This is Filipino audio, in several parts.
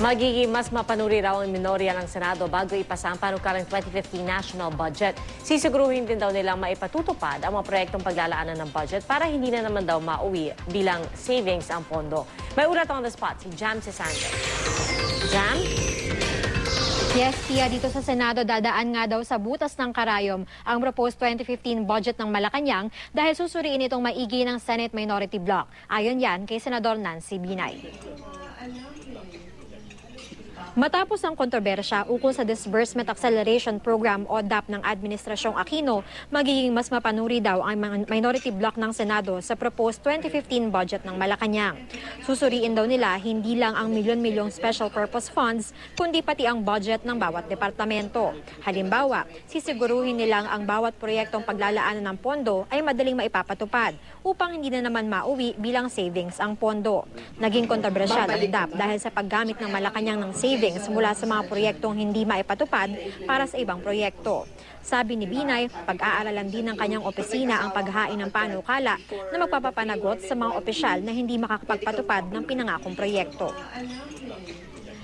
Magiging mas mapanuri raw ang minorya ng Senado bago ipasa ang panukalang 2015 national budget. Sisiguruhin din daw nilang maipatutupad ang mga proyektong paglalaanan ng budget para hindi na naman daw mauwi bilang savings ang pondo. May ulat on the spot si Jam Cesante. Jam? Yes, Tia, dito sa Senado dadaan nga daw sa butas ng karayom ang proposed 2015 budget ng Malacanang dahil susuriin itong maigi ng Senate Minority Bloc. Ayon yan kay Senador Nancy Binay. Matapos ang kontrobersya ukol sa Disbursement Acceleration Program o DAP ng Administrasyong Aquino, magiging mas mapanuri daw ang minority bloc ng Senado sa proposed 2015 budget ng Malacanang. Susuriin daw nila hindi lang ang milyon-milyong special purpose funds, kundi pati ang budget ng bawat departamento. Halimbawa, sisiguruhin nilang ang bawat proyektong paglalaanan ng pondo ay madaling maipapatupad upang hindi na naman mauwi bilang savings ang pondo. Naging kontrobersyal ang DAP dahil sa paggamit ng Malacanang ng savings mula sa mga proyektong hindi maipatupad para sa ibang proyekto. Sabi ni Binay, pag-aaralan din ng kanyang opisina ang paghain ng panukala na magpapapanagot sa mga opisyal na hindi makakapagpatupad ng pinangakong proyekto.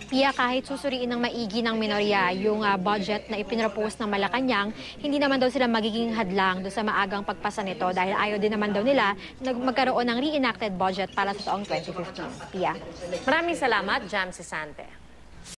Pia, kahit susuriin ng maigi ng minorya yung budget na ipinropose ng Malacanang, hindi naman daw sila magiging hadlang doon sa maagang pagpasa nito dahil ayaw din naman daw nila na magkaroon ng reenacted budget para sa taong 2015. Pia. Maraming salamat, Jam Cesante.